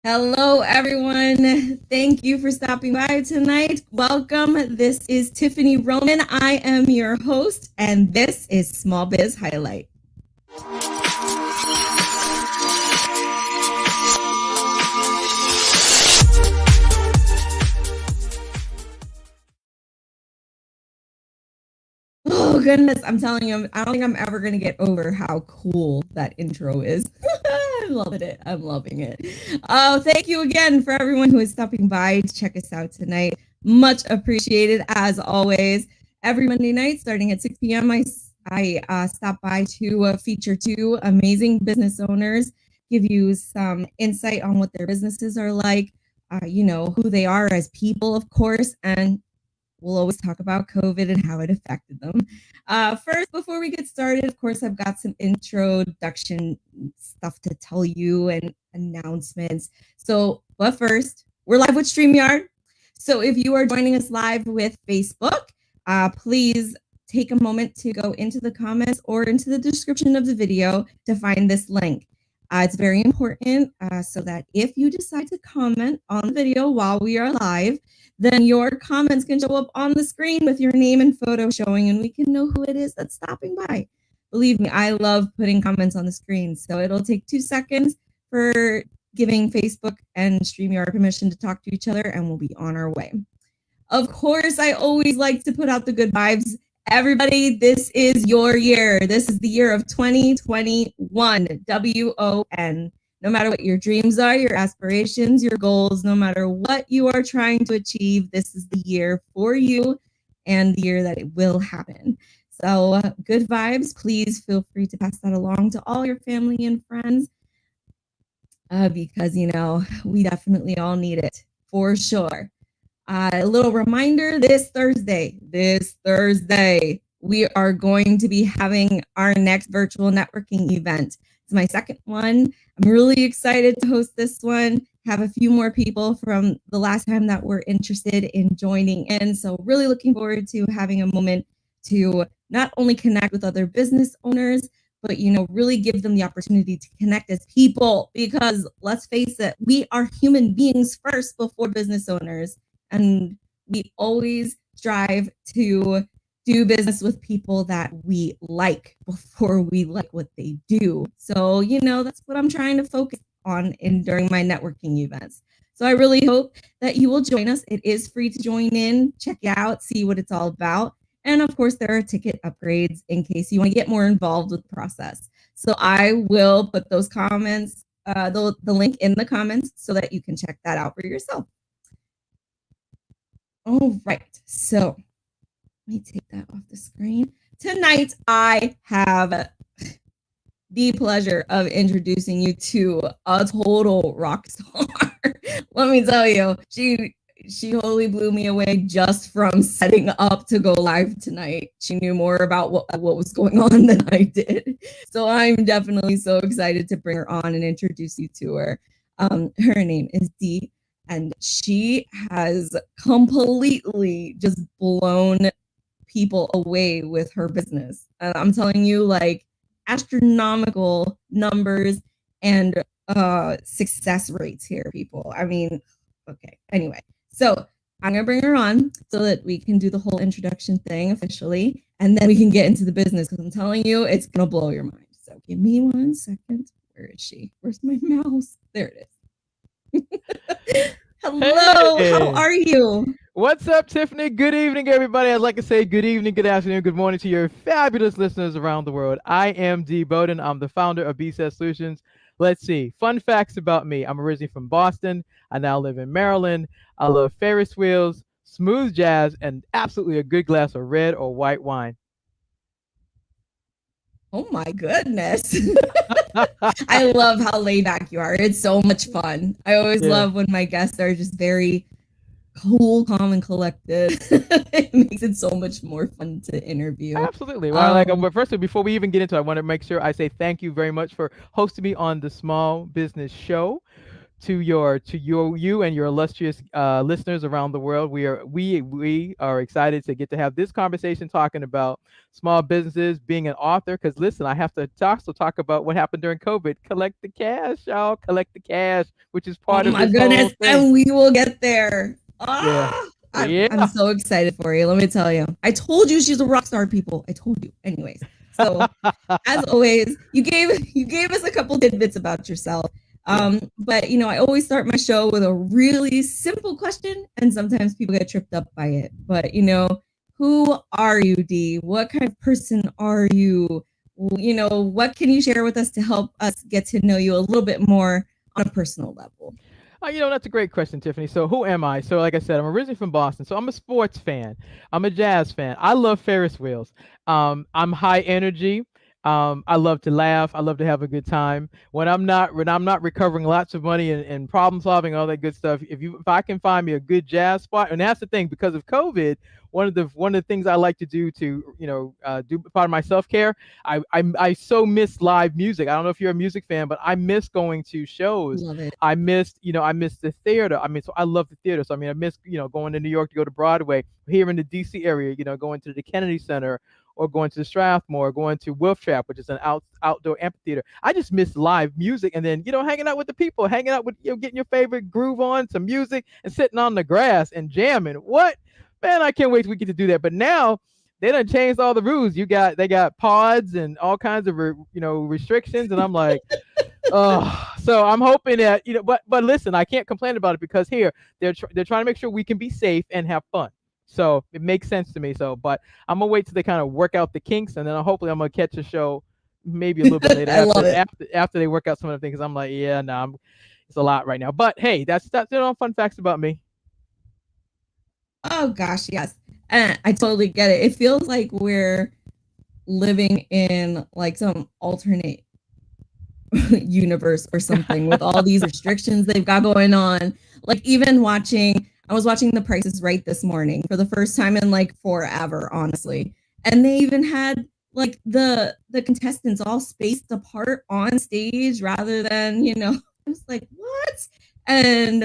Hello, everyone. Thank you for stopping by tonight. Welcome. This is Tiffany Roman. I am your host, and this is Small Biz Highlight. Oh, goodness. I'm telling you, I don't think I'm ever going to get over how cool that intro is. I'm loving it. I'm loving it. Oh, thank you again for everyone who is stopping by to check us out tonight. Much appreciated, as always. Every Monday night, starting at 6 p.m., I stop by to feature two amazing business owners, give you some insight on what their businesses are like, who they are as people, of course, and we'll always talk about COVID and how it affected them. First, before we get started, of course, I've got some introduction stuff to tell you and announcements. But first, we're live with StreamYard. So if you are joining us live with Facebook, please take a moment to go into the comments or into the description of the video to find this link. It's very important so that if you decide to comment on the video while we are live, then your comments can show up on the screen with your name and photo showing, and we can know who it is that's stopping by. Believe me, I love putting comments on the screen, so it'll take 2 seconds for giving Facebook and StreamYard permission to talk to each other, and we'll be on our way. Of course, I always like to put out the good vibes. Everybody, this is your year. This is the year of 2021, WON. No matter what your dreams are, your aspirations, your goals, no matter what you are trying to achieve, this is the year for you and the year that it will happen. So good vibes. Please feel free to pass that along to all your family and friends because, we definitely all need it for sure. A little reminder, this Thursday, we are going to be having our next virtual networking event. It's my second one. I'm really excited to host this one. Have a few more people from the last time that were interested in joining in. So really looking forward to having a moment to not only connect with other business owners, but, really give them the opportunity to connect as people, because let's face it, we are human beings first before business owners. And we always strive to do business with people that we like before we like what they do. So, that's what I'm trying to focus on during my networking events. So I really hope that you will join us. It is free to join in, check it out, see what it's all about. And of course, there are ticket upgrades in case you want to get more involved with the process. So I will put those comments, the link in the comments so that you can check that out for yourself. All right, so let me take that off the screen. Tonight, I have the pleasure of introducing you to a total rock star. Let me tell you, she totally blew me away just from setting up to go live tonight. She knew more about what was going on than I did. So I'm definitely so excited to bring her on and introduce you to her. Her name is Dee. And she has completely just blown people away with her business. I'm telling you, like, astronomical numbers and success rates here, people. I mean, okay. Anyway, so I'm going to bring her on so that we can do the whole introduction thing officially, and then we can get into the business, because I'm telling you, it's going to blow your mind. So give me 1 second. Where is she? Where's my mouse? There it is. Hello, hey. How are you? What's up, Tiffany? Good evening, everybody. I'd like to say good evening, good afternoon, good morning to your fabulous listeners around the world. I am Dee Bowden. I'm the founder of BCS Solutions. Let's see. Fun facts about me. I'm originally from Boston. I now live in Maryland. I love Ferris wheels, smooth jazz, and absolutely a good glass of red or white wine. Oh my goodness. I love how laid back you are. It's so much fun. I always love when my guests are just very cool, calm, and collected. It makes it so much more fun to interview. Absolutely. Well, but first, before we even get into it, I want to make sure I say thank you very much for hosting me on the Small Business Show. you and your illustrious listeners around the world. We are excited to get to have this conversation talking about small businesses, being an author. Because listen, I have to also talk about what happened during COVID. Collect the cash, y'all. Collect the cash, which is Oh part of my this whole goodness, thing. and we will get there. Yeah, Ah, I'm yeah. so excited for you. Let me tell you. I told you she's a rock star, people. I told you. Anyways, so as always, you gave us a couple tidbits about yourself. Yeah. But I always start my show with a really simple question, and sometimes people get tripped up by it. But who are you, Dee? What kind of person are you? What can you share with us to help us get to know you a little bit more on a personal level? That's a great question, Tiffany. So, who am I? So, like I said, I'm originally from Boston. So, I'm a sports fan. I'm a jazz fan. I love Ferris wheels. I'm high energy. I love to laugh. I love to have a good time. When I'm not recovering lots of money and problem solving, all that good stuff. If I can find me a good jazz spot, and that's the thing, because of COVID, one of the things I like to do to do part of my self care. I so miss live music. I don't know if you're a music fan, but I miss going to shows. Love it. I missed the theater. I mean, so I love the theater. So I mean, I miss going to New York to go to Broadway. Here in the D.C. area, going to the Kennedy Center or going to the Strathmore, going to Wolf Trap, which is an outdoor amphitheater. I just miss live music, and then hanging out with the people, hanging out with getting your favorite groove on, some music, and sitting on the grass and jamming. What, man? I can't wait till we get to do that. But now they done changed all the rules. They got pods and all kinds of restrictions, and I'm like, oh, so I'm hoping that but listen, I can't complain about it because here they're trying to make sure we can be safe and have fun. So it makes sense to me. So, but I'm gonna wait till they kind of work out the kinks, and then hopefully I'm gonna catch a show maybe a little bit later I love after it. after after they work out some of the things. I'm like, yeah, no, it's a lot right now. But hey, that's fun facts about me. Oh gosh, yes. And I totally get it. It feels like we're living in like some alternate universe or something with all these restrictions they've got going on. Like even I was watching The Price is Right this morning for the first time in like forever, honestly. And they even had like the contestants all spaced apart on stage rather than, I was like, what? And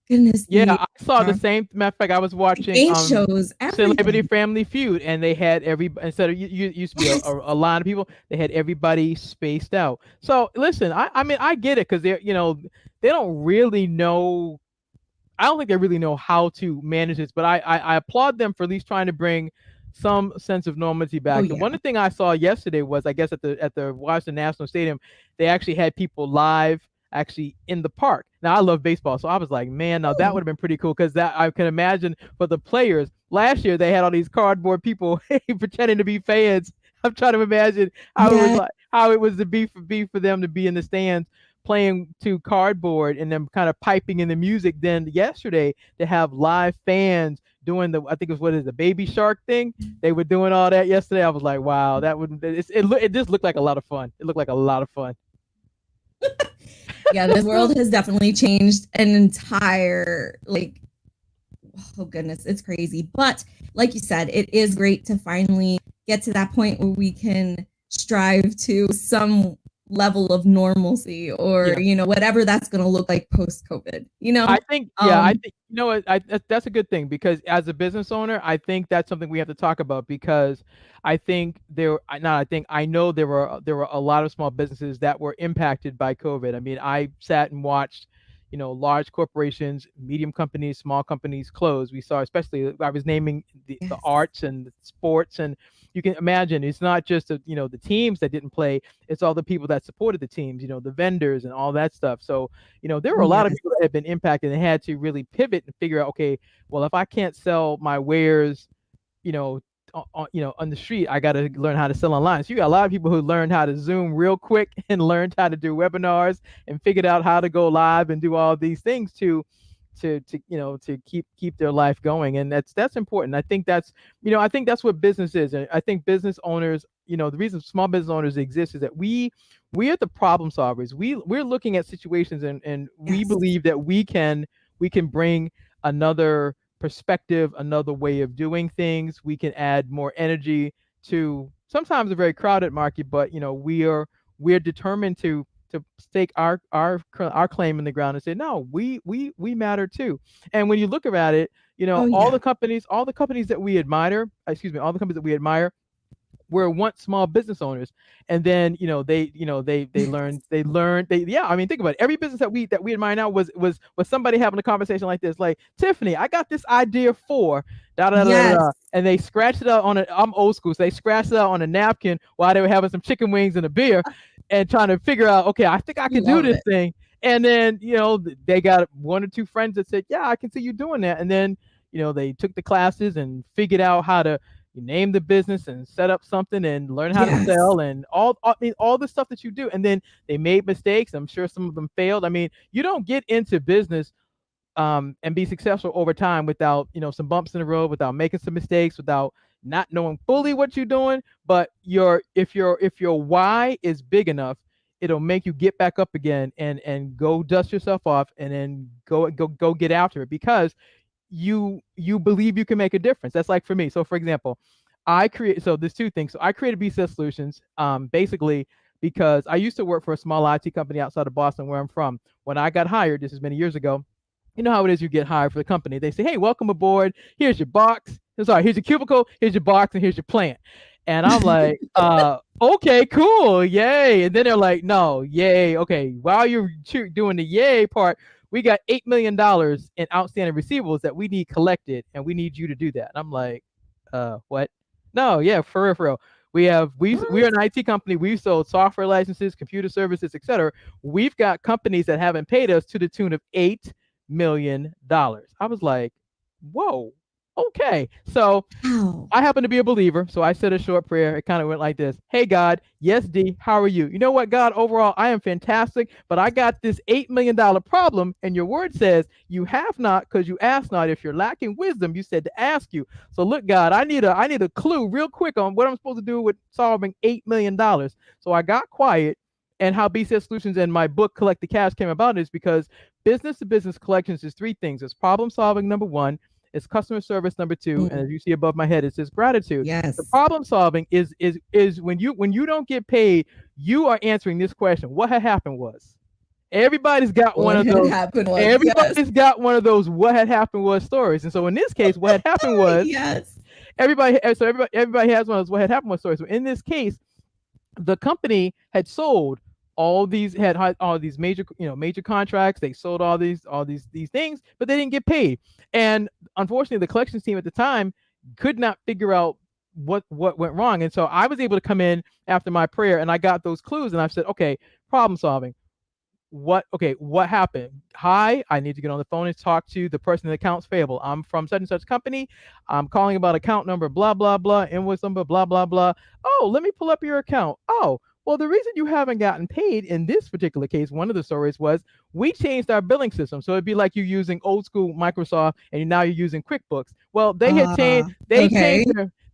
goodness, Yeah, the I saw the same. Matter of fact, I was watching game shows, Celebrity everything. Family Feud, and they had instead of used to be a, Yes. a line of people, they had everybody spaced out. So listen, I mean I get it because they don't really know. I don't think they really know how to manage this, but I applaud them for at least trying to bring some sense of normalcy Oh back. The yeah. one thing I saw yesterday was, I guess, at the Washington National Stadium, they actually had people live actually in the park. Now I love baseball, so I was like, man, now that would Oh, have been pretty cool because that I can imagine for the players. Last year they had all these cardboard people pretending to be fans. I'm trying to imagine yeah. how it was to be for them to be in the stands playing to cardboard and then kind of piping in the music. Then yesterday to have live fans doing I think it was, what is the Baby Shark thing. They were doing all that yesterday. I was like, wow, it just looked like a lot of fun. It looked like a lot of fun. Yeah, this world has definitely changed an entire like oh goodness, it's crazy. But like you said, it is great to finally get to that point where we can strive to some level of normalcy or Yeah. whatever that's going to look like post COVID. I think, yeah, I Um think, what, that's a good thing because as a business owner, I think that's something we have to talk about because I think not, I think, I know there were a lot of small businesses that were impacted by COVID. I mean, I sat and watched, large corporations, medium companies, small companies close. We saw, especially, I was naming the yes. arts and the sports, and you can imagine it's not just the teams that didn't play, it's all the people that supported the teams, the vendors and all that stuff. So there were a lot of Yes. people that had been impacted and had to really pivot and figure out, okay, well, if I can't sell my wares, you know, on the street, I got to learn how to sell online. So you got a lot of people who learned how to Zoom real quick and learned how to do webinars and figured out how to go live and do all these things to keep their life going. And that's important. I think that's what business is. And I think business owners, the reason small business owners exist is that we are the problem solvers. We're looking at situations, and we Yes. believe that we can bring another perspective, another way of doing things. We can add more energy to sometimes a very crowded market, but we're determined to to stake our claim in the ground and say, no, we matter too. And when you look at it, you know, Oh all yeah. the companies that we admire, all the companies that we admire were once small business owners, and then they yeah, I mean, think about it. Every business that we admire now was somebody having a conversation like this, like, Tiffany, I got this idea for da da da da Yes. da, and they scratched it out on a, I'm old school, so they scratched it out on a napkin while they were having some chicken wings and a beer and trying to figure out, okay, I think I can do Love this it. thing. And then, they got one or two friends that said, yeah, I can see you doing that. And then, they took the classes and figured out how to name the business and set up something and learn how to Yes. sell and all the stuff that you do. And then they made mistakes. I'm sure some of them failed. I mean, you don't get into business and be successful over time without, some bumps in the road, without making some mistakes, without not knowing fully what you're doing. But if your why is big enough, it'll make you get back up again and go dust yourself off and then go get after it, because you believe you can make a difference. That's like for me. So for example, there's two things. So I created BCS Solutions basically because I used to work for a small IT company outside of Boston, where I'm from. When I got hired, this is many years ago, you know how it is, you get hired for the company. They say, hey, welcome aboard. Here's your box. Sorry, here's your cubicle, here's your box, and here's your plant. And I'm like, okay, cool, yay. And then they're like, no, yay, okay. While you're doing the yay part, we got $8 million in outstanding receivables that we need collected, and we need you to do that. And I'm like, what? No, yeah, for real, for real. We're an IT company. We've sold software licenses, computer services, etc. We've got companies that haven't paid us to the tune of $8 million. I was like, whoa, okay. So Wow. I happen to be a believer, so I said a short prayer. It kind of went like this: hey, God, yes, D, how are you? You know what, God, overall, I am fantastic, but I got this $8 million problem, and your word says you have not because you ask not. If you're lacking wisdom, you said to ask you. So look, God, I need a clue real quick on what I'm supposed to do with solving $8 million. So I got quiet. And how BCS Solutions and my book Collect the Cash came about is because business to business collections is three things. It's problem solving, number one. It's customer service, number two, and as you see above my head, it says gratitude. Yes. The problem solving is when you don't get paid, you are answering this question: what had happened was. Everybody's got one What of had those. happened was, yes. Everybody's got one of those what had happened was stories. And so in this case, what had happened was Yes. everybody has one of those what had happened was stories. So in this case, the company had sold all these major contracts. They sold all these things, but they didn't get paid. And unfortunately, the collections team at the time could not figure out what went wrong. And so I was able to come in after my prayer, and I got those clues, and I said, okay, problem solving. What happened? Hi, I need to get on the phone and talk to the person in accounts payable. I'm from such and such company. I'm calling about account number blah blah blah, invoice number blah blah blah. Oh, let me pull up your account. Oh, well, the reason you haven't gotten paid in this particular case, one of the stories was we changed our billing system. So it'd be like you using old school Microsoft and now you're using QuickBooks. Well, they had changed Okay.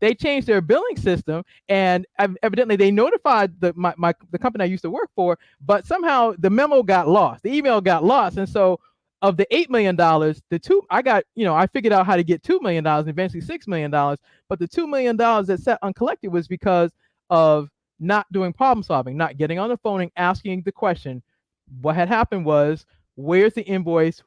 they changed their billing system, and evidently they notified the company I used to work for, but somehow the memo got lost, the email got lost. And so of the $8 million, I figured out how to get $2 million and eventually $6 million. But the $2 million that sat uncollected was because of not doing problem solving, not getting on the phone and asking the question. What had happened was, where's the invoice?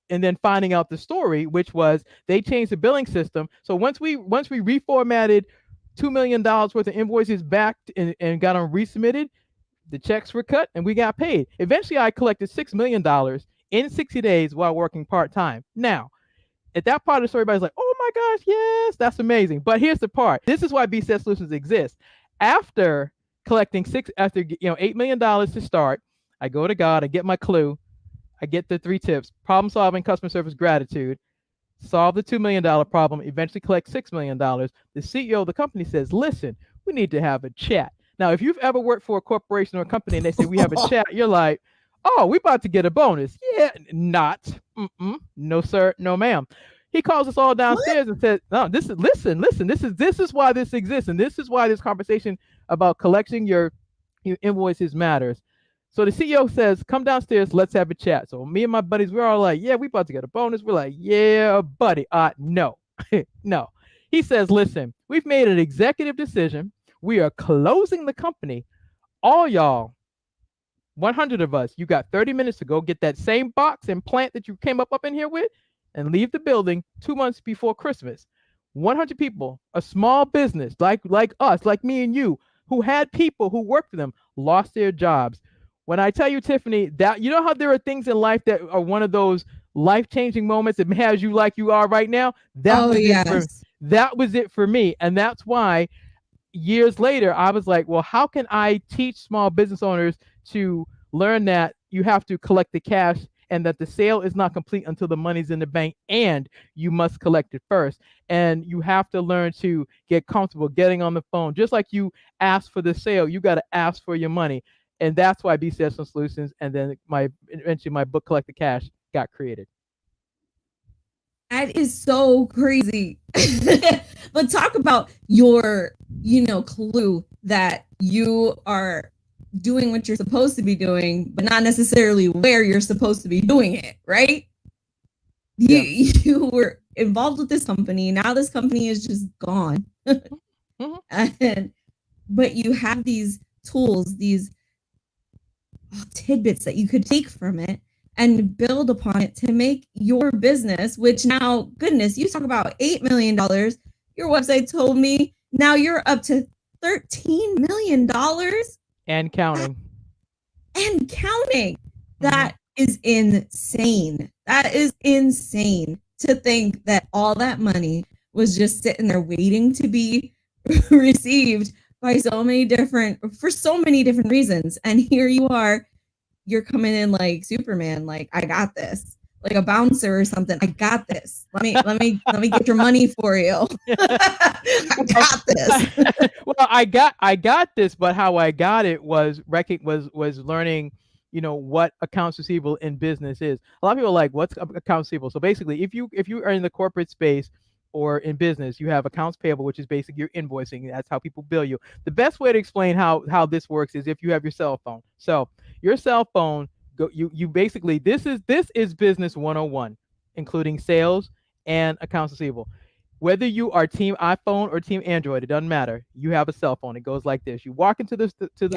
And then finding out the story, which was they changed the billing system. So once we reformatted $2 million worth of invoices back and got them resubmitted, the checks were cut and we got paid. Eventually, I collected $6 million in 60 days while working part-time. Now, at that part of the story, everybody's like, oh my gosh, yes, that's amazing. But here's the part. This is why BCS Solutions exists. After collecting $8 million to start, I go to God, I get my clue, I get the 3 tips: problem solving, customer service, gratitude. Solve the $2 million problem, eventually collect $6 million. The CEO of the company says, listen, we need to have a chat. Now, if you've ever worked for a corporation or a company and they say we have a chat, you're like, oh, we about to get a bonus. Yeah, not. No, sir. No, ma'am. He calls us all downstairs and says, no, listen, this is why this exists. And this is why this conversation about collecting your invoices matters. So the CEO says, come downstairs, let's have a chat. So me and my buddies, we're all like, yeah, we about to get a bonus. We're like, yeah, buddy. No, no. He says, listen, we've made an executive decision. We are closing the company. All y'all 100 of us, you got 30 minutes to go get that same box and plant that you came up in here with and leave the building 2 months before Christmas. 100 people, a small business like us, like me and you, who had people who worked for them, lost their jobs. When I tell you, Tiffany, that you know how there are things in life that are one of those life-changing moments that has you like you are right now? That Oh, was it for yes. that was it for me. And that's why years later, I was like, well, how can I teach small business owners to learn that you have to collect the cash and that the sale is not complete until the money's in the bank and you must collect it first. And you have to learn to get comfortable getting on the phone. Just like you ask for the sale, you got to ask for your money. And that's why BCS Solutions and then eventually my book, Collect the Cash, got created. That is so crazy. But talk about your, clue that you are doing what you're supposed to be doing, but not necessarily where you're supposed to be doing it, right? Yeah. You were involved with this company. Now this company is just gone. But you have these tools, these tidbits that you could take from it and build upon it to make your business, which now, goodness, you talk about $8 million. Your website told me now you're up to $13 million. And counting. And counting. That is insane. That is insane to think that all that money was just sitting there waiting to be received by for so many different reasons. And here you are, you're coming in like Superman, like, I got this, like a bouncer or something. I got this. Let me get your money for you. I got this. Well, I got this, but how I got it was learning, what accounts receivable in business is. A lot of people are like, what's accounts receivable? So basically, if you are in the corporate space or in business, you have accounts payable, which is basically your invoicing. That's how people bill you. The best way to explain how this works is if you have your cell phone. So your cell phone, you basically, this is business 101, including sales and accounts receivable. Whether you are team iPhone or team Android, it doesn't matter. You have a cell phone. It goes like this. You walk into the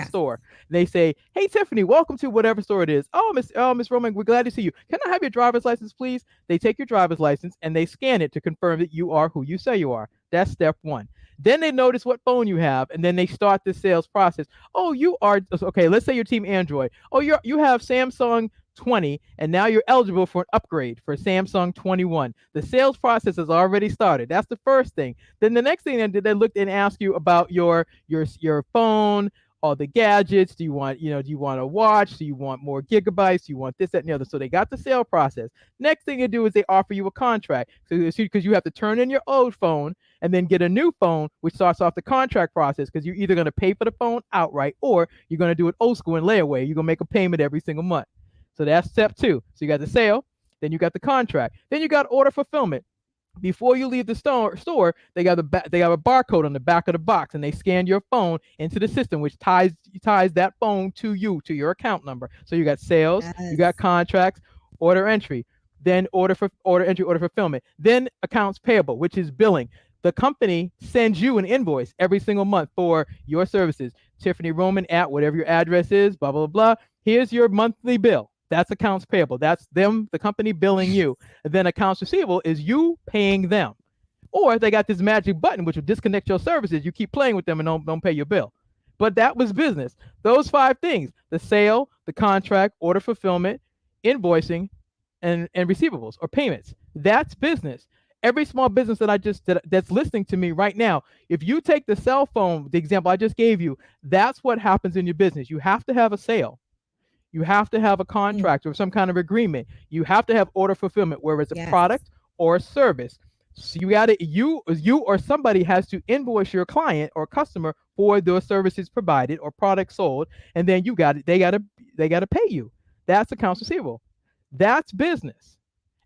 store. They say, "Hey, Tiffany, welcome to whatever store it is. Oh, Miss Roman, we're glad to see you. Can I have your driver's license, please?" They take your driver's license and they scan it to confirm that you are who you say you are. That's step one. Then they notice what phone you have, and then they start the sales process. Oh, you are okay. Let's say you're team Android. Oh, you have Samsung 20, and now you're eligible for an upgrade for Samsung 21. The sales process has already started. That's the first thing. Then the next thing they looked and ask you about your phone, all the gadgets. Do you want a watch? Do you want more gigabytes? Do you want this, that, and the other? So they got the sale process. Next thing they do is they offer you a contract. So because you have to turn in your old phone and then get a new phone, which starts off the contract process, because you're either going to pay for the phone outright or you're going to do it old school and layaway. You're going to make a payment every single month. So that's step two. So you got the sale, then you got the contract, then you got order fulfillment. Before you leave the store, they got a barcode on the back of the box, and they scan your phone into the system, which ties that phone to your account number. So you got sales, you got contracts, order entry, then order entry, order fulfillment, then accounts payable, which is billing. The company sends you an invoice every single month for your services. Tiffany Roman at whatever your address is, blah, blah, blah. Here's your monthly bill. That's accounts payable. That's them, the company billing you. And then accounts receivable is you paying them. Or they got this magic button, which will disconnect your services. You keep playing with them and don't pay your bill. But that was business. Those 5 things: the sale, the contract, order fulfillment, invoicing, and receivables or payments. That's business. Every small business that's listening to me right now, if you take the cell phone, the example I just gave you, that's what happens in your business. You have to have a sale. You have to have a contract or some kind of agreement. You have to have order fulfillment, whether it's a product or a service. So you or somebody has to invoice your client or customer for those services provided or products sold, and then they got to pay you. That's accounts receivable. That's business.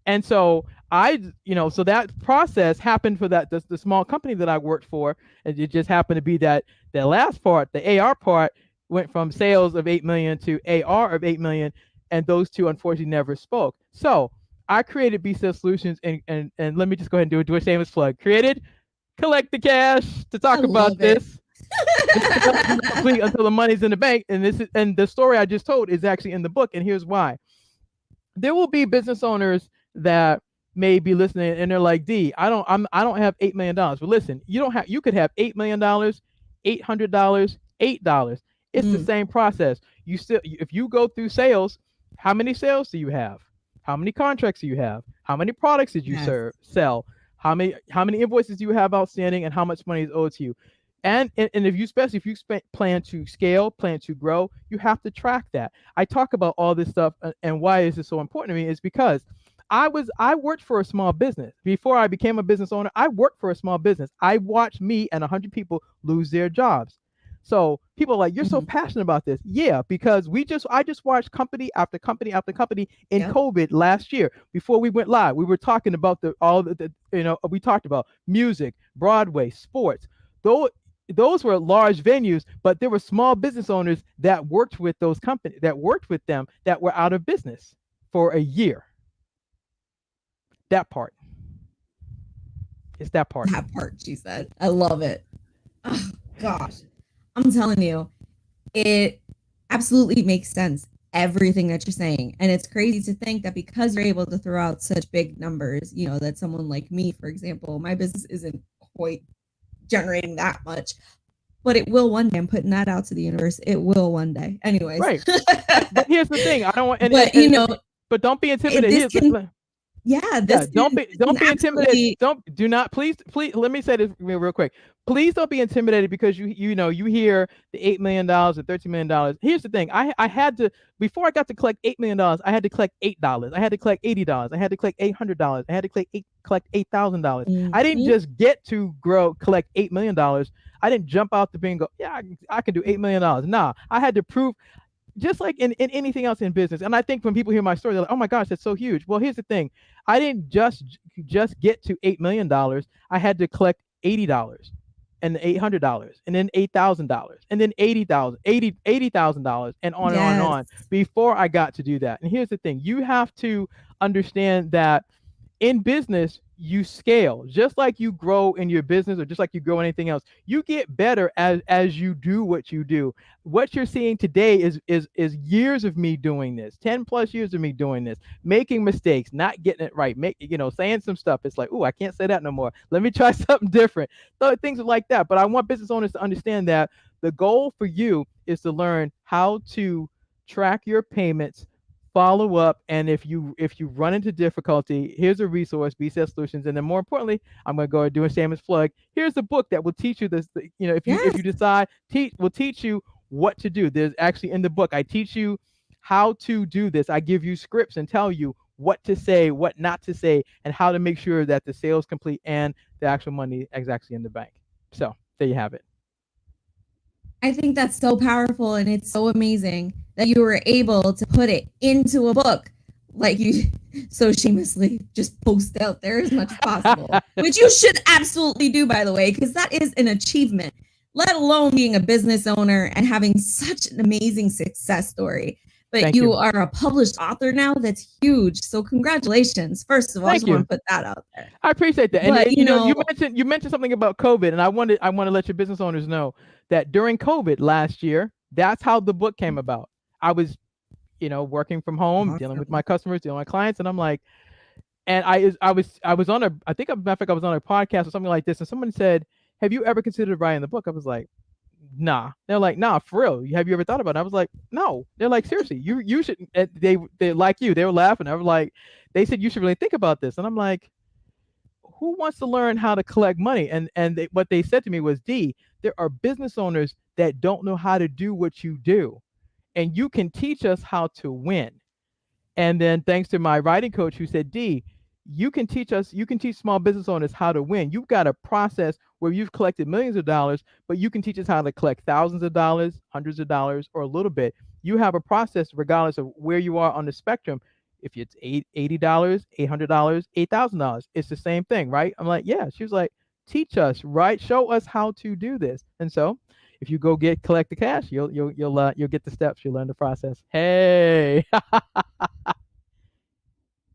And so so that process happened for the small company that I worked for, and it just happened to be that the last part, the AR part, went from sales of 8 million to AR of 8 million, and those two unfortunately never spoke. So I created BCS Solutions, and let me just go ahead and do a shameless plug. Created Collect the Cash to talk about this. The sale is not complete until the money's in the bank. And the story I just told is actually in the book. And here's why. There will be business owners that may be listening and they're like, D, I don't have $8 million. But listen, you could have $8 million, $800, $8. It's the same process. If you go through sales, how many sales do you have? How many contracts do you have? How many products did you sell? How many invoices do you have outstanding, and how much money is owed to you? And if you plan to scale, plan to grow, you have to track that. I talk about all this stuff, and why is this so important to me is because I worked for a small business. Before I became a business owner, I worked for a small business. I watched me and 100 people lose their jobs. So people are like, you're so passionate about this. Yeah, because I just watched company after company after company in COVID last year. Before we went live, we were talking about we talked about music, Broadway, sports. Those were large venues, but there were small business owners that worked with those companies, that worked with them, that were out of business for a year. That part. It's that part. That part, she said. I love it. Oh, gosh. I'm telling you, it absolutely makes sense, everything that you're saying. And it's crazy to think that because you're able to throw out such big numbers, that someone like me, for example, my business isn't quite generating that much, but it will one day. I'm putting that out to the universe. It will one day. Anyways. Right. But here's the thing. I don't want, but don't be intimidated. Don't be intimidated. Do not, please, let me say this real quick. Please don't be intimidated because you hear the $8 million or $13 million. Here's the thing. I had to, before I got to collect $8 million, I had to collect $8. I had to collect $80. I had to collect $800. I had to collect $8,000. I didn't just get to collect $8 million. I didn't jump out the bingo. Yeah, I can do $8 million. Nah, I had to prove, just like in anything else in business. And I think when people hear my story, they're like, oh my gosh, that's so huge. Well, here's the thing. I didn't just get to $8 million. I had to collect $80 and $800 and then $8,000 and then $80,000 and on and on before I got to do that. And here's the thing. You have to understand that in business, you scale. Just like you grow in your business, or just like you grow anything else, you get better as you do what you do. What you're seeing today is years of me doing this, 10 plus years of me doing this, making mistakes, not getting it right, saying some stuff. It's like, oh, I can't say that no more. Let me try something different. So things like that. But I want business owners to understand that the goal for you is to learn how to track your payments, follow up, and if you run into difficulty, here's a resource, BCS Solutions. And then more importantly, I'm going to go and do a shameless plug. Here's a book that will teach you this. If you decide, will teach you what to do. There's actually in the book, I teach you how to do this. I give you scripts and tell you what to say, what not to say, and how to make sure that the sale is complete and the actual money is actually in the bank. So there you have it. I think that's so powerful, and it's so amazing that you were able to put it into a book, like you so shamelessly just post out there as much as possible, which you should absolutely do, by the way, because that is an achievement, let alone being a business owner and having such an amazing success story. But you are a published author now. That's huge. So congratulations. First of all, I just want to put that out there. I appreciate that. But, and you mentioned something about COVID, and I want to let your business owners know that during COVID last year, that's how the book came about. I was, working from home, dealing with my customers, dealing with my clients, and I'm like, and I was on I think, matter of fact, I was on a podcast or something like this, and someone said, "Have you ever considered writing the book?" I was like, nah. They're like, nah, for real. Have you ever thought about it? I was like, no. They're like, seriously, you should. They like you. They were laughing. I was like, they said you should really think about this. And I'm like, who wants to learn how to collect money? And what they said to me was, D, there are business owners that don't know how to do what you do, and you can teach us how to win. And then thanks to my writing coach who said, D, you can teach small business owners how to win. You've got a process where you've collected millions of dollars, but you can teach us how to collect thousands of dollars, hundreds of dollars, or a little bit. You have a process regardless of where you are on the spectrum. If it's $80, $800, $8,000, it's the same thing, right? I'm like, yeah. She was like, teach us, right? Show us how to do this. And so if you go collect the cash, you'll get the steps. You'll learn the process. Hey.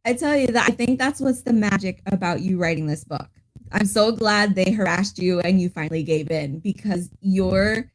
I tell you that I think that's what's the magic about you writing this book. I'm so glad they harassed you and you finally gave in, because your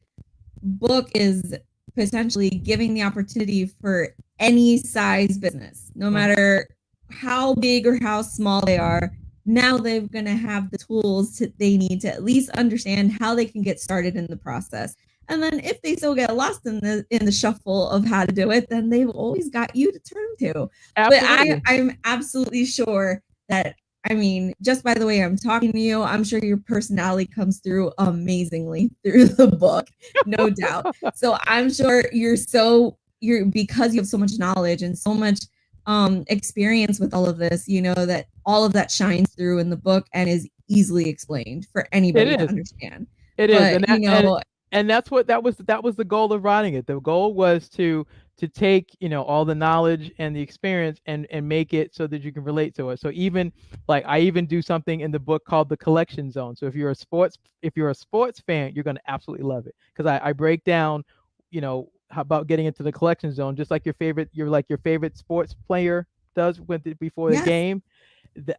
book is potentially giving the opportunity for any size business, no matter how big or how small they are. Now they're going to have the tools they need to at least understand how they can get started in the process. And then if they still get lost in the shuffle of how to do it, then they've always got you to turn to. Absolutely. But I'm absolutely sure that, I mean, just by the way I'm talking to you, I'm sure your personality comes through amazingly through the book, no doubt. So I'm sure you're because you have so much knowledge and so much experience with all of this, you know, that all of that shines through in the book and is easily explained for anybody to understand. It is, But you know, and that's what that was the goal of writing it. The goal was to take, you know, all the knowledge and the experience and make it so that you can relate to it. So even like I even do something in the book called the collection zone. So if you're a sports fan, you're going to absolutely love it, because I break down, you know, how about getting into the collection zone, just like your favorite sports player does before the yes, game.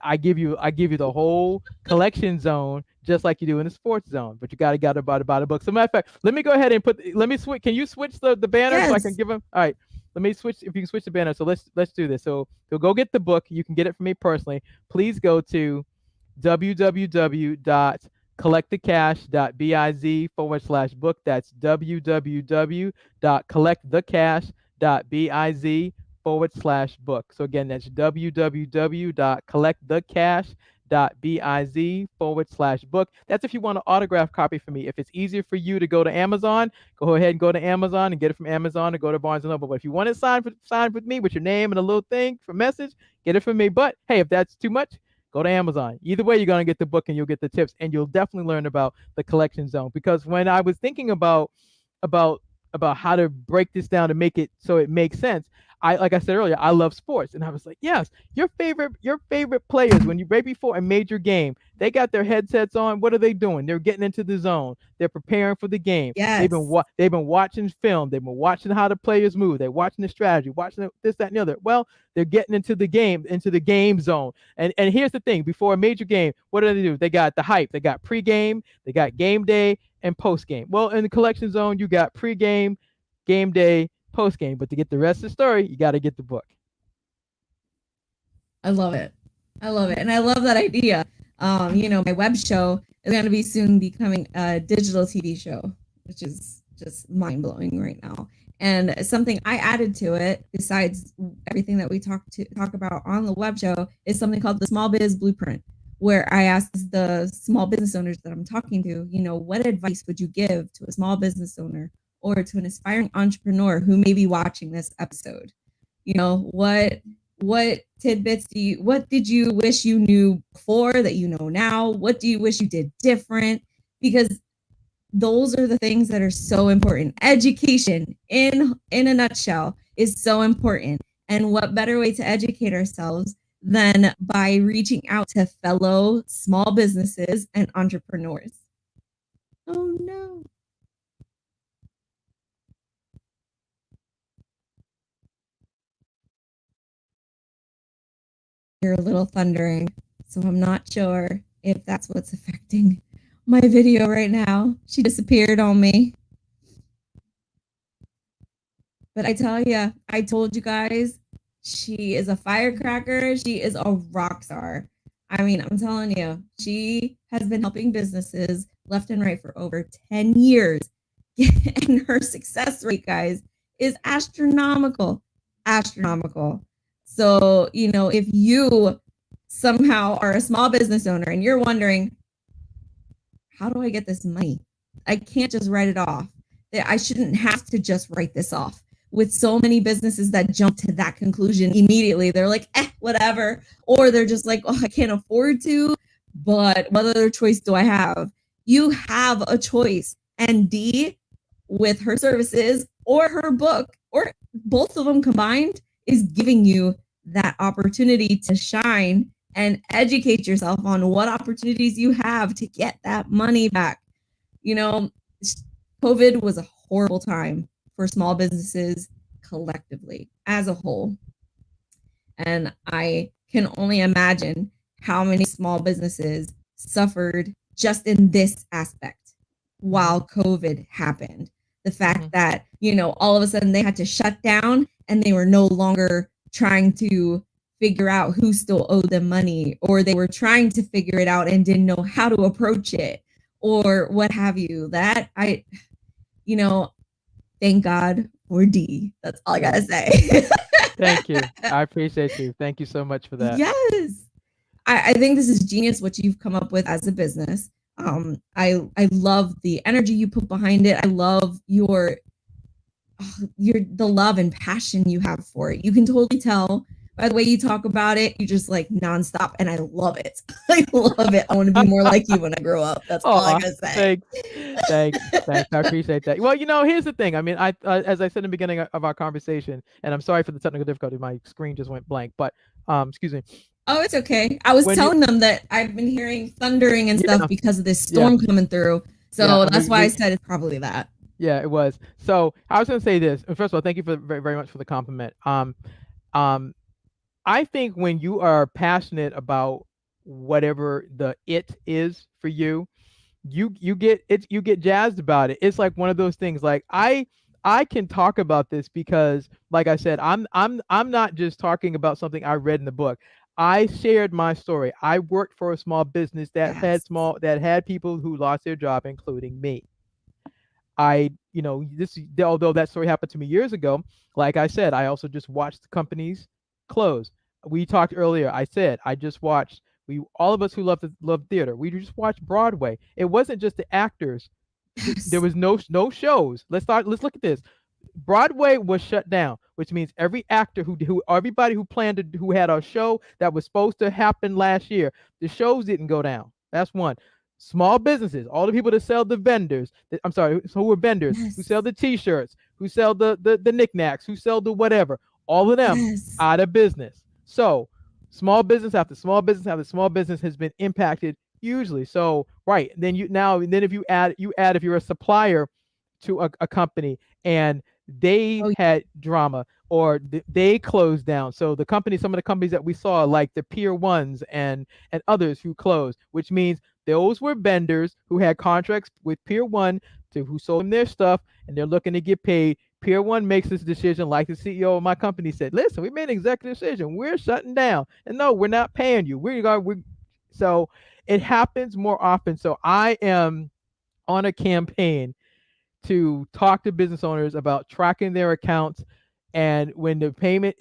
I give you the whole collection zone, just like you do in the sports zone, but you got to buy the book. So matter of fact, let me go ahead and let me switch. Can you switch the banner so I can yes. give them? All right, let me switch. If you can switch the banner, so let's do this. So go get the book. You can get it from me personally. Please go to www.collectthecash.biz/book. That's www.collectthecash.biz/book. So again, that's www.collectthecash.biz/book. That's if you want an autograph copy for me. If it's easier for you to go to Amazon, go ahead and go to Amazon and get it from Amazon, or go to Barnes and Noble. But if you want it signed with me with your name and a little thing for message, get it from me. But hey, if that's too much, go to Amazon. Either way, you're going to get the book and you'll get the tips, and you'll definitely learn about the collection zone. Because when I was thinking about how to break this down to make it so it makes sense, like I said earlier, I love sports, and I was like, yes, your favorite players, when you right before a major game, they got their headsets on. What are they doing? They're getting into the zone. They're preparing for the game. Yes. They've been watching film. They've been watching how the players move. They're watching the strategy, watching this, that, and the other. Well, they're getting into the game zone. And here's the thing: before a major game, what do? They got the hype. They got pregame. They got game day and post game. Well, in the collection zone, you got pregame, game day, post game. But to get the rest of the story, you got to get the book. I love it. I love it. And I love that idea. You know, my web show is going to be soon becoming a digital TV show, which is just mind blowing right now. And something I added to it, besides everything that we talk about on the web show, is something called the Small Biz Blueprint, where I asked the small business owners that I'm talking to, you know, what advice would you give to a small business owner or to an aspiring entrepreneur who may be watching this episode? You know, what tidbits what did you wish you knew before that you know now? What do you wish you did different? Because those are the things that are so important. Education in a nutshell is so important. And what better way to educate ourselves than by reaching out to fellow small businesses and entrepreneurs? Oh no. You're a little thundering, so I'm not sure if that's what's affecting my video right now. She disappeared on me. But I tell you, I told you guys, she is a firecracker. She is a rock star. I mean, I'm telling you, she has been helping businesses left and right for over 10 years. And her success rate, guys, is astronomical. Astronomical. So, you know, if you somehow are a small business owner and you're wondering, how do I get this money? I can't just write it off. I shouldn't have to just write this off. With so many businesses that jump to that conclusion immediately, they're like, whatever. Or they're just like, oh, I can't afford to, but what other choice do I have? You have a choice. And Dee, with her services or her book, or both of them combined, is giving you that opportunity to shine and educate yourself on what opportunities you have to get that money back. You know, COVID was a horrible time for small businesses collectively as a whole. And I can only imagine how many small businesses suffered just in this aspect while COVID happened. The fact that, all of a sudden they had to shut down and they were no longer trying to figure out who still owed them money, or they were trying to figure it out and didn't know how to approach it, or what have you. That thank God for Dee. That's all I gotta say. Thank you. I appreciate you. Thank you so much for that. Yes. I think this is genius what you've come up with as a business. I love the energy you put behind it. I love the love and passion you have for it. You can totally tell by the way you talk about it. You just like nonstop, and I love it. I love it. I want to be more like you when I grow up. That's all I gotta say. Thanks. I appreciate that. Well, here's the thing. I mean, as I said in the beginning of our conversation, and I'm sorry for the technical difficulty. My screen just went blank, but excuse me. Oh, it's okay. I was telling them that I've been hearing thundering and stuff because of this storm coming through. So that's why I said it's probably that. Yeah, it was. So I was going to say this. First of all, thank you very, very much for the compliment. I think when you are passionate about whatever the it is for you, you get jazzed about it. It's like one of those things. Like I can talk about this because, like I said, I'm not just talking about something I read in the book. I shared my story. I worked for a small business that had people who lost their job, including me. Although that story happened to me years ago, like I said, I also just watched companies close. We talked earlier. I said I just watched. All of us who love theater, we just watched Broadway. It wasn't just the actors. Yes. There was no shows. Let's look at this. Broadway was shut down, which means every actor everybody who had a show that was supposed to happen last year, the shows didn't go down. That's one. Small businesses, all the people that sell the vendors, who were vendors, who sell the T-shirts, who sell the knickknacks, who sell the whatever, all of them out of business. So small business after small business after small business has been impacted hugely. So right, then if you add if you're a supplier to a company and they had drama or they closed down. So some of the companies that we saw, like the Pier Ones and others who closed, which means those were vendors who had contracts with Pier One who sold them their stuff, and they're looking to get paid. Pier One makes this decision, like the CEO of my company said, listen, we made an executive decision. We're shutting down. And no, we're not paying you. So it happens more often. So I am on a campaign to talk to business owners about tracking their accounts. And when the payment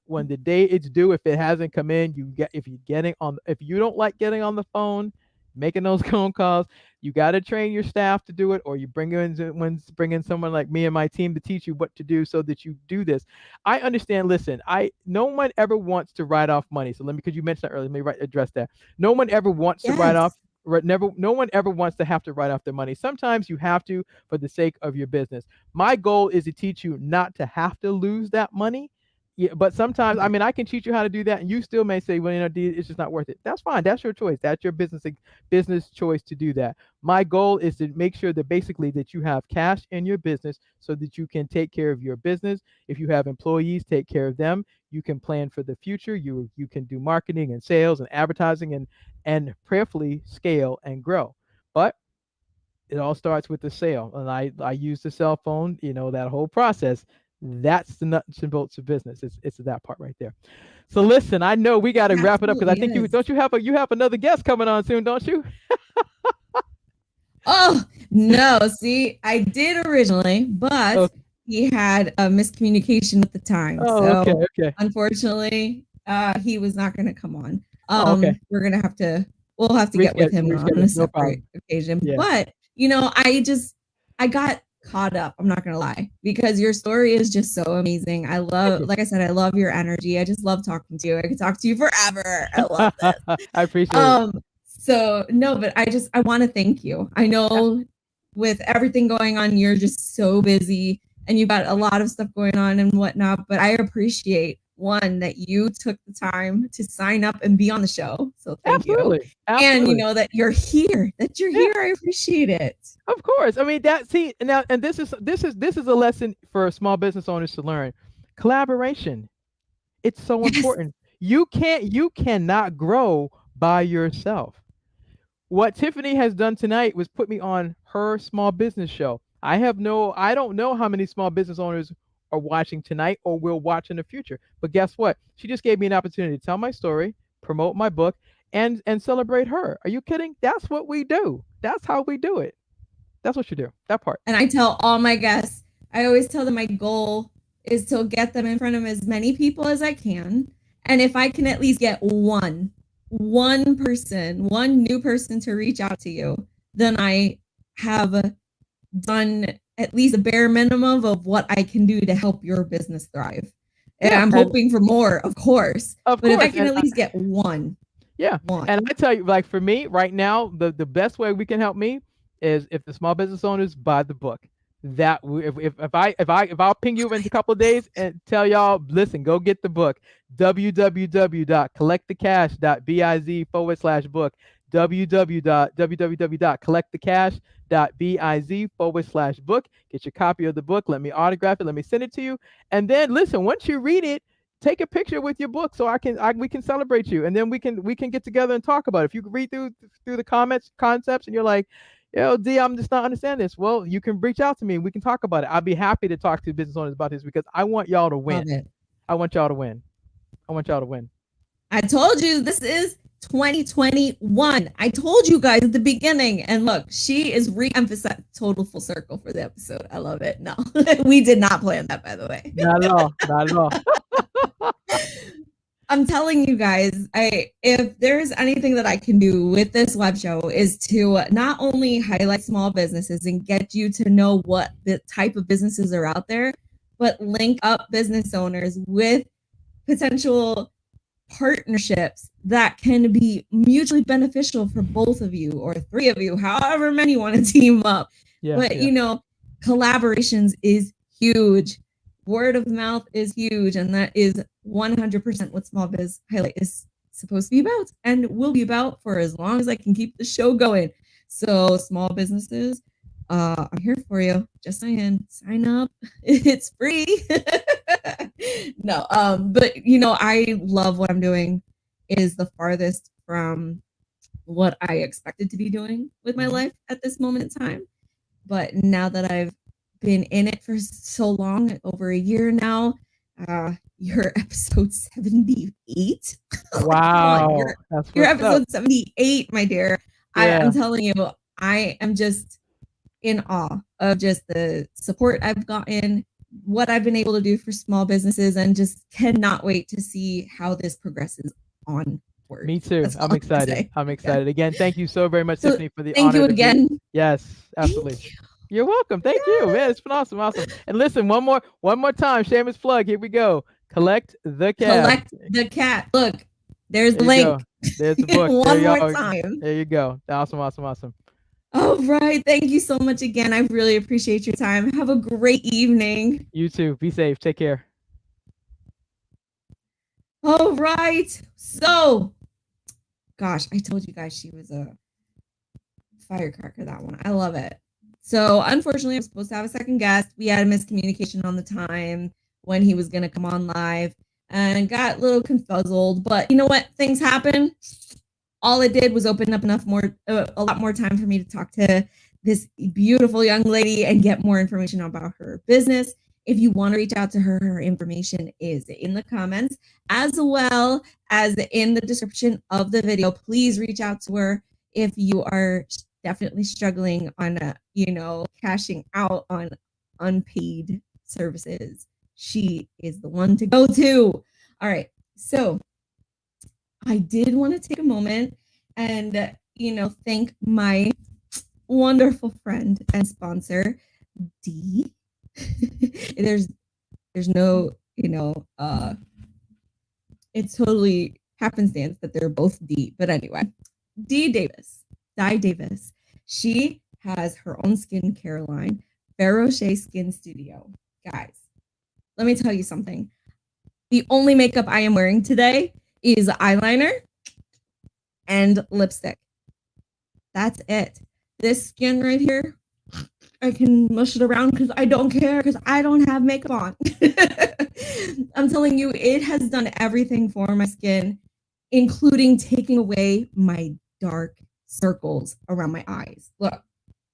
when the day it's due, if it hasn't come in, if you don't like getting on the phone, making those phone calls, you got to train your staff to do it, or you bring in someone like me and my team to teach you what to do so that you do this. I understand. Listen, no one ever wants to write off money. So because you mentioned that earlier, let me address that. No one ever wants to write off. No one ever wants to have to write off their money. Sometimes you have to for the sake of your business. My goal is to teach you not to have to lose that money. Yeah, but sometimes, I can teach you how to do that, and you still may say, well, it's just not worth it. That's fine. That's your choice. That's your business choice to do that. My goal is to make sure that basically that you have cash in your business so that you can take care of your business. If you have employees, take care of them. You can plan for the future. You can do marketing and sales and advertising and prayerfully scale and grow. But it all starts with the sale. And I use the cell phone, that whole process. That's the nuts and bolts of business. It's that part right there. So listen, I know we got to wrap it up because I think you have another guest coming on soon, don't you? Oh no! See, I did originally, but he had a miscommunication at the time. Oh, okay. Unfortunately, he was not going to come on. We're gonna have to. We'll have to get with him on a separate occasion. Yeah. But I got caught up. I'm not gonna lie, because your story is just so amazing. Like I said, I love your energy. I just love talking to you. I could talk to you forever. I love this. I appreciate it. So no, but I want to thank you. I know with everything going on, you're just so busy and you've got a lot of stuff going on and whatnot, but I appreciate that you took the time to sign up and be on the show. So thank you. Absolutely. And that you're here. I appreciate it. Of course. I mean, this is a lesson for small business owners to learn. Collaboration. It's so important. You cannot grow by yourself. what Tiffany has done tonight was put me on her small business show. I don't know how many small business owners are watching tonight or will watch in the future. But guess what? She just gave me an opportunity to tell my story, promote my book, and celebrate her. Are you kidding? That's what we do. That's how we do it. That's what you do. That part. And I tell all my guests, I always tell them my goal is to get them in front of as many people as I can. And if I can at least get one person, one new person to reach out to you, then I have done at least a bare minimum of what I can do to help your business thrive. And I'm hoping for more, of course. But if I can at least get one. Yeah. And I tell you, like for me right now, the best way we can help me is if the small business owners buy the book. That if I'll ping you in a couple of days and tell y'all, listen, go get the book. www.collectthecash.biz/book. www.collectthecash.biz/book. Get your copy of the book. Let me autograph it. Let me send it to you. And then listen, once you read it, take a picture with your book so we can celebrate you, and then we can get together and talk about it. If you can read through the concepts and you're like, yo, D, I'm just not understanding this. Well, you can reach out to me and we can talk about it. I'll be happy to talk to business owners about this because I want y'all to win. I want y'all to win. I want y'all to win. I told you this is 2021. I told you guys at the beginning. And look, she is re-emphasized total full circle for the episode. I love it. No, we did not plan that, by the way. Not at all. Not at all. I'm telling you guys, if there's anything that I can do with this web show is to not only highlight small businesses and get you to know what the type of businesses are out there, but link up business owners with potential partnerships that can be mutually beneficial for both of you or three of you, however many want to team up. You know, collaborations is huge. Word of mouth is huge, and that is 100% what Small Biz Highlight is supposed to be about and will be about for as long as I can keep the show going. So small businesses, I'm here for you. Just saying, sign up. It's free. No, but you know, I love what I'm doing. It is the farthest from what I expected to be doing with my life at this moment in time. But now that I've been in it for so long, over a year now, you're episode 78. Wow. You're episode 78, my dear. Yeah. I'm telling you, I am just in awe of just the support I've gotten, what I've been able to do for small businesses, and just cannot wait to see how this progresses onward. Me too. I'm excited. I'm excited. Yeah. Again, thank you so very much, Tiffany, for the honor. Thank you again. Yes, absolutely. You're welcome. Thank you. Man, it's been awesome. Awesome. And listen, one more time, shameless plug. Here we go. Collect the cat. Collect the cat. Look, there's the link. There's the book. One more time. There you go. Awesome. Awesome. Awesome. All right. Thank you so much again. I really appreciate your time. Have a great evening. You too. Be safe. Take care. All right. So, gosh, I told you guys she was a firecracker, that one. I love it. So unfortunately, I'm supposed to have a second guest. We had a miscommunication on the time when he was going to come on live and got a little confuzzled. But you know what? Things happen. All it did was open up a lot more time for me to talk to this beautiful young lady and get more information about her business. If you want to reach out to her, her information is in the comments as well as in the description of the video. Please reach out to her if you are definitely struggling on, cashing out on unpaid services. She is the one to go to. All right. So I did want to take a moment and, thank my wonderful friend and sponsor, Dee. There's no, it's totally happenstance that they're both Dee. But anyway, Dee Davis. She has her own skincare line, Ferroche Skin Studio. Guys, let me tell you something. The only makeup I am wearing today is eyeliner and lipstick. That's it. This skin right here, I can mush it around because I don't care because I don't have makeup on. I'm telling you, it has done everything for my skin, including taking away my dark circles around my eyes. Look,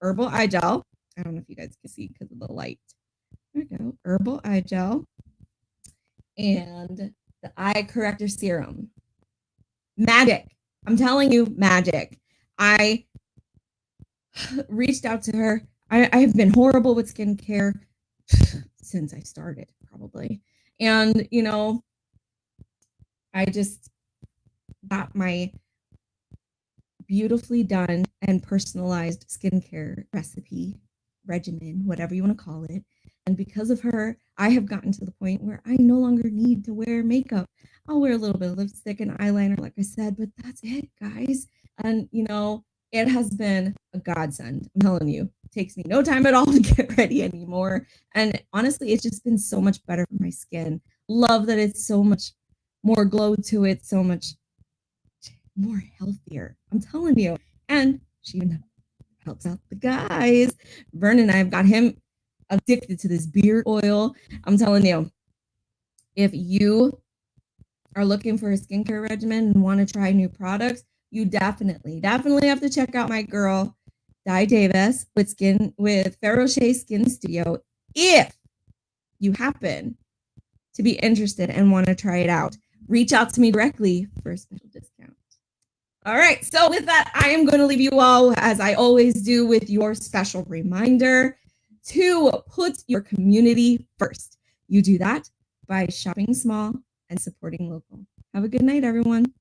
herbal eye gel. I don't know if you guys can see because of the light. There we go. Herbal eye gel and the eye corrector serum. Magic. I'm telling you, magic. I reached out to her. I have been horrible with skincare since I started, probably. And, you know, I just got my beautifully done and personalized skincare recipe, regimen, whatever you want to call it. And because of her, I have gotten to the point where I no longer need to wear makeup. I'll wear a little bit of lipstick and eyeliner, like I said, but that's it, guys. And, you know, it has been a godsend. I'm telling you, it takes me no time at all to get ready anymore. And honestly, it's just been so much better for my skin. Love that it's so much more glow to it, so much more healthier. I'm telling you. And she even helps out the guys. Vernon, I've got him addicted to this beard oil. I'm telling you, if you are looking for a skincare regimen and want to try new products, you definitely have to check out my girl, Di Davis with Ferroche Skin Studio. If you happen to be interested and want to try it out, reach out to me directly for a special discount. All right. So with that, I am going to leave you all, as I always do, with your special reminder to put your community first. You do that by shopping small and supporting local. Have a good night, everyone.